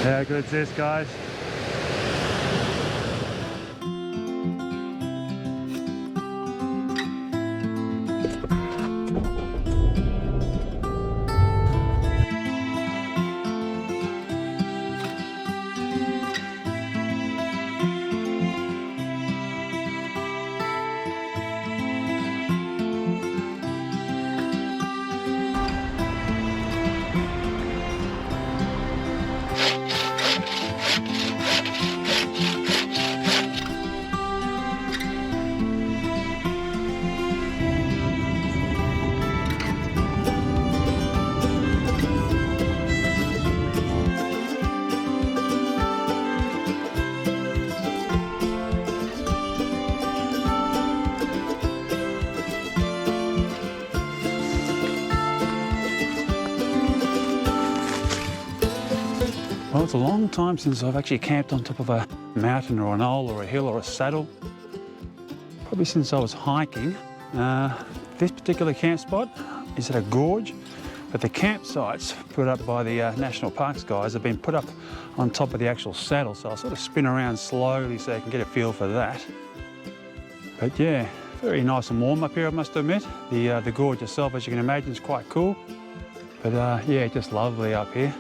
How good is this, guys? Well, it's a long time since I've actually camped on top of a mountain or a knoll or a hill or a saddle. Probably since I was hiking. This particular camp spot is at a gorge, but the campsites put up by the National Parks guys have been put up on top of the actual saddle, so I'll sort of spin around slowly so you can get a feel for that. But yeah, very nice and warm up here, I must admit. The gorge itself, as you can imagine, is quite cool. But yeah, just lovely up here.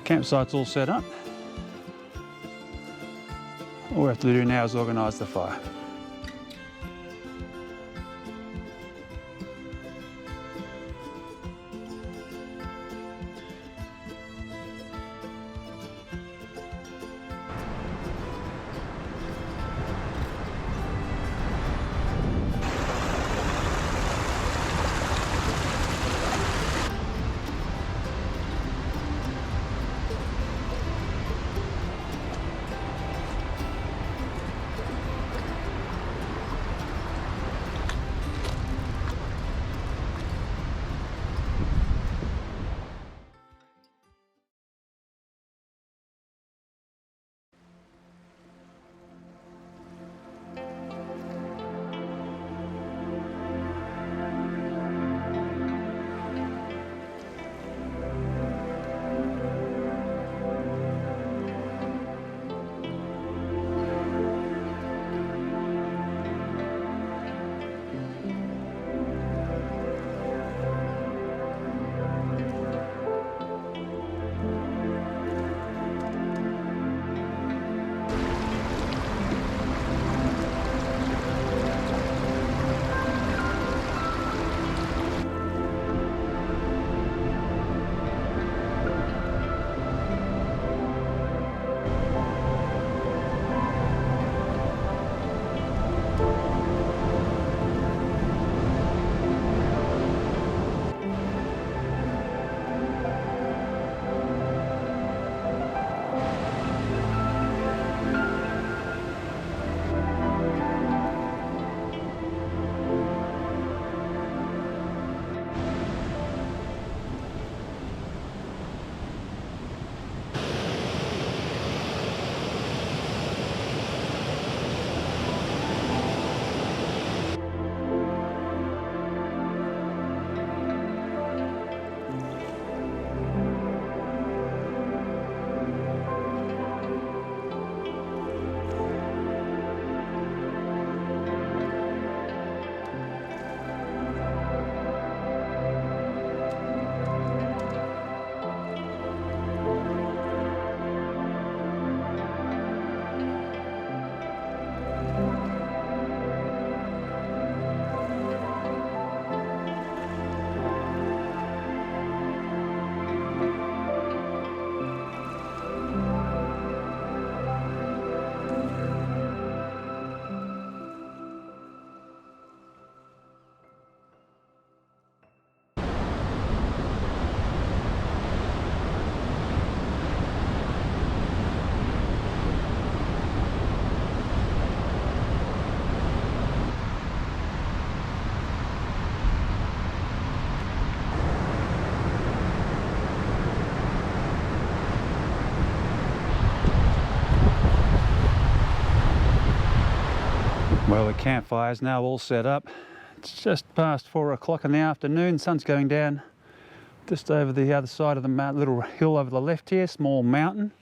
Campsite's all set up. All we have to do now is organise the fire. Well, the campfire's now all set up. It's just past 4 o'clock in the afternoon. Sun's going down just over the other side of the little hill over the left here, small mountain.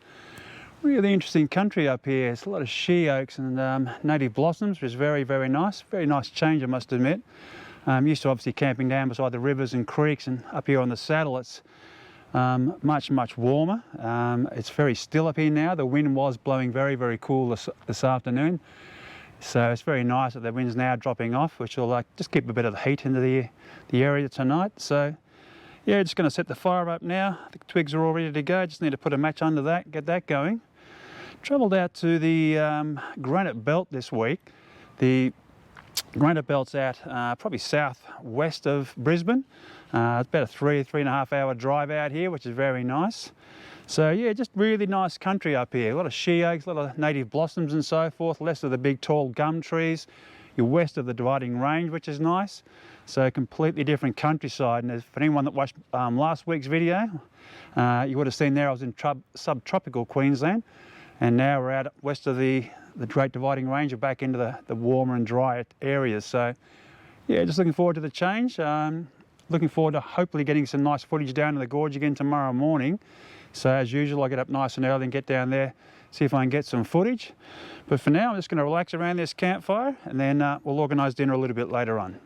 Really interesting country up here. There's a lot of she oaks and native blossoms, which is very, very nice. Very nice change, I must admit. Used to obviously camping down beside the rivers and creeks, and up here on the saddle it's much, much warmer. It's very still up here now. The wind was blowing very, very cool this afternoon. So it's very nice that the wind's now dropping off, which will just keep a bit of the heat into the area tonight. So yeah, just going to set the fire up now. The twigs are all ready to go. Just need to put a match under that, get that going. Travelled out to the granite belt this week. The granite belt's out probably southwest of Brisbane. It's about a 3.5 hour drive out here, which is very nice. So yeah, just really nice country up here. A lot of she oaks, a lot of native blossoms and so forth, less of the big tall gum trees. You're west of the dividing range, which is nice. So completely different countryside. And for anyone that watched last week's video, you would have seen there I was in subtropical Queensland. And now we're out west of the Great Dividing Range, and back into the warmer and drier areas. So yeah, just looking forward to the change. Looking forward to hopefully getting some nice footage down in the gorge again tomorrow morning. So as usual, I get up nice and early and get down there, see if I can get some footage. But for now, I'm just going to relax around this campfire, and then we'll organise dinner a little bit later on.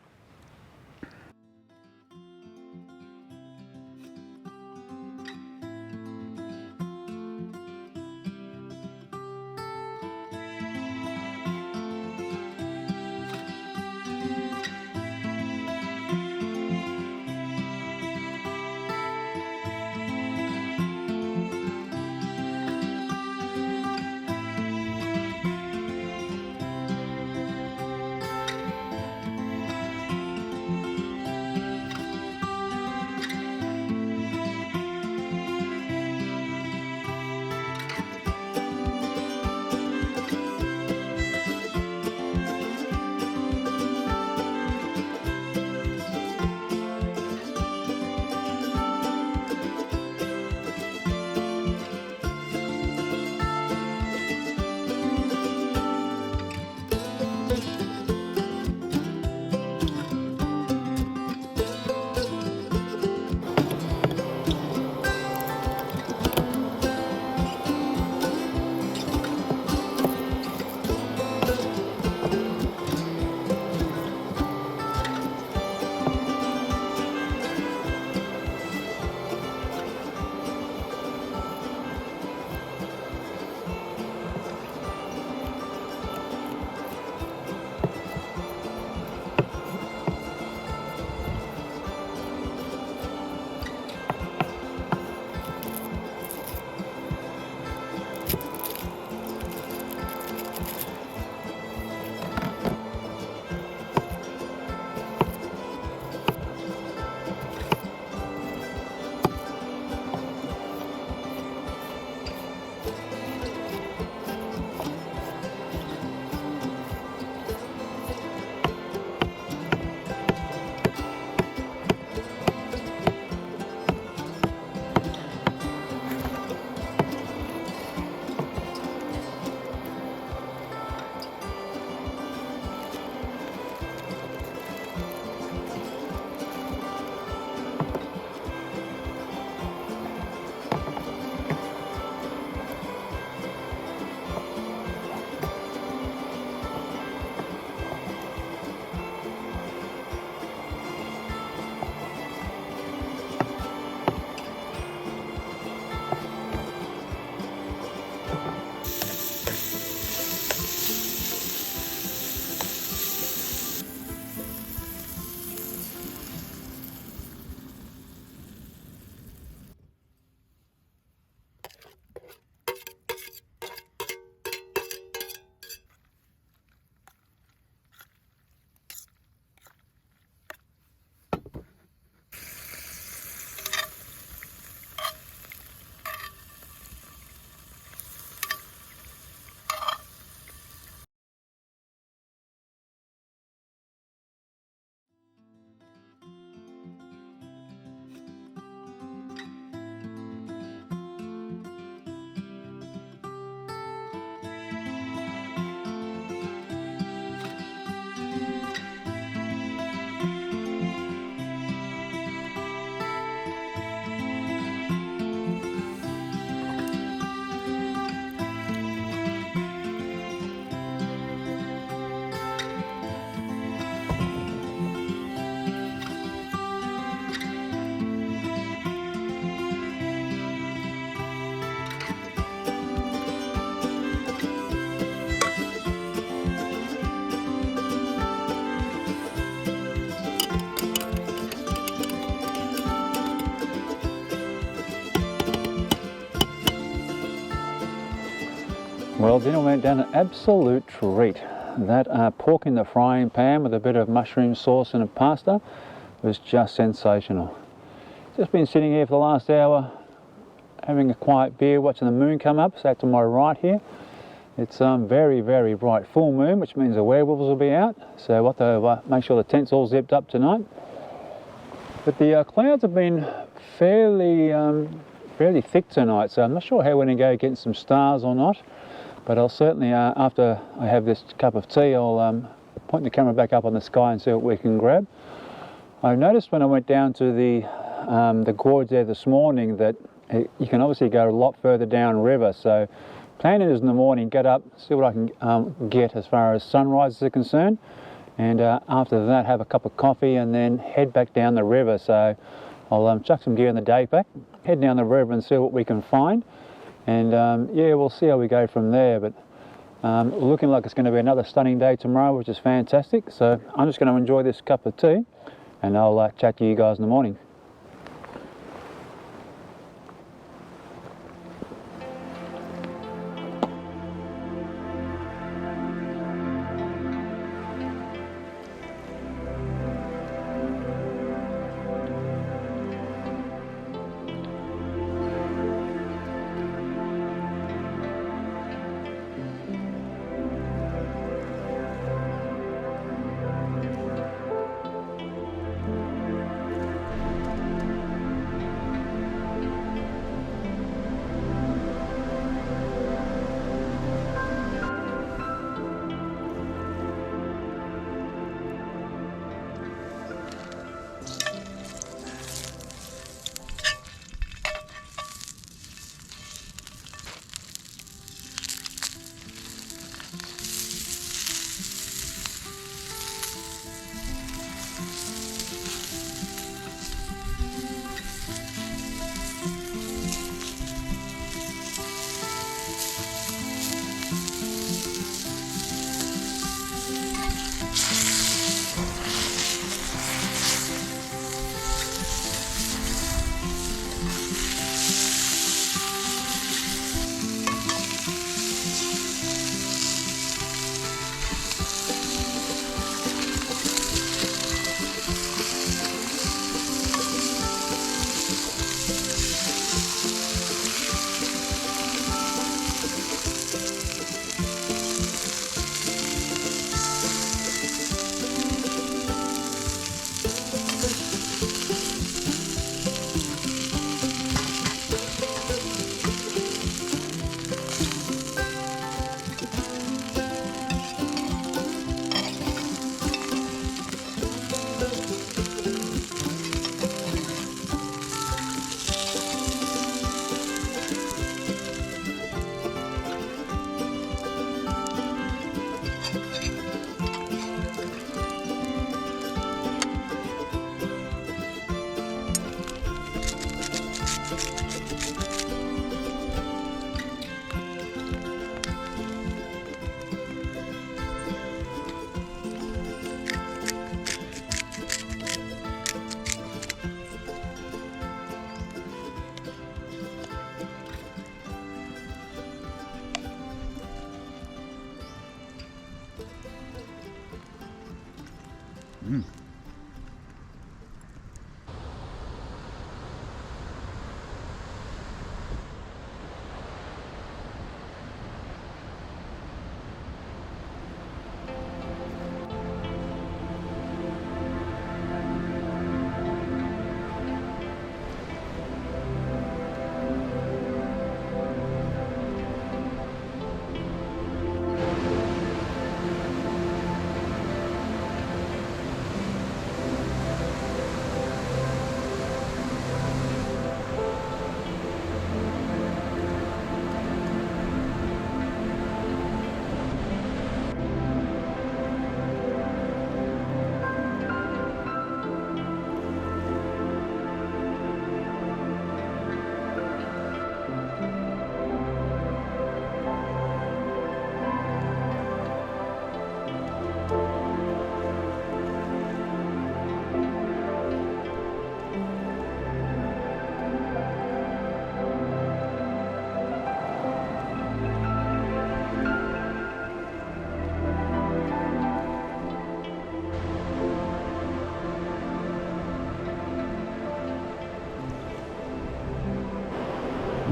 Well, dinner went down an absolute treat. That pork in the frying pan with a bit of mushroom sauce and a pasta was just sensational. Just been sitting here for the last hour having a quiet beer, watching the moon come up. So to my right here, it's very, very bright full moon, which means the werewolves will be out. So what to make sure the tent's all zipped up tonight. But the clouds have been fairly thick tonight, so I'm not sure how we're going to go getting some stars or not. But I'll certainly, after I have this cup of tea, I'll point the camera back up on the sky and see what we can grab. I noticed when I went down to the gorge there this morning that you can obviously go a lot further down river. So plan is in the morning, get up, see what I can get as far as sunrises are concerned. And after that, have a cup of coffee and then head back down the river. So I'll chuck some gear in the day pack, head down the river and see what we can find. And yeah, we'll see how we go from there. But looking like it's going to be another stunning day tomorrow, which is fantastic. So I'm just going to enjoy this cup of tea and I'll chat to you guys in the morning.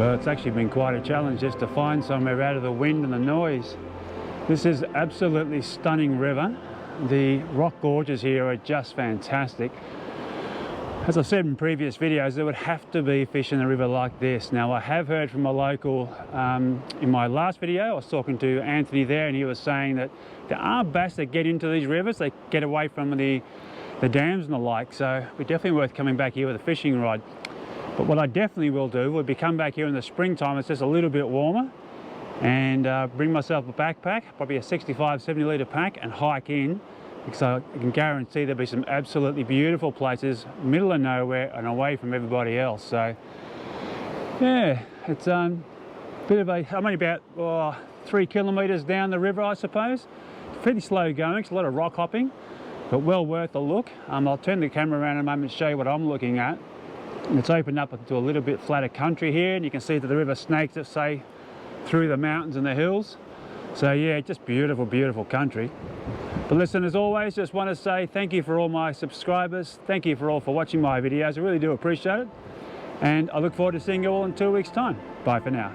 Well, it's actually been quite a challenge just to find somewhere out of the wind and the noise. This is absolutely stunning river. The rock gorges here are just fantastic. As I've said in previous videos, there would have to be fish in a river like this. Now, I have heard from a local, in my last video, I was talking to Anthony there, and he was saying that there are bass that get into these rivers. They get away from the dams and the like, so it'd be definitely worth coming back here with a fishing rod. But what I definitely will do would be come back here in the springtime, it's just a little bit warmer, and bring myself a backpack, probably a 65, 70 litre pack, and hike in, because I can guarantee there'll be some absolutely beautiful places, middle of nowhere and away from everybody else. So yeah, it's a bit of a, I'm only about 3 kilometres down the river, I suppose. It's pretty slow going, it's a lot of rock hopping, but well worth a look. I'll turn the camera around in a moment to show you what I'm looking at. And it's opened up into a little bit flatter country here, and you can see that the river snakes it, say, through the mountains and the hills. So yeah, just beautiful, beautiful country. But listen, as always, just want to say thank you for all my subscribers. Thank you for watching my videos. I really do appreciate it. And I look forward to seeing you all in 2 weeks' time. Bye for now.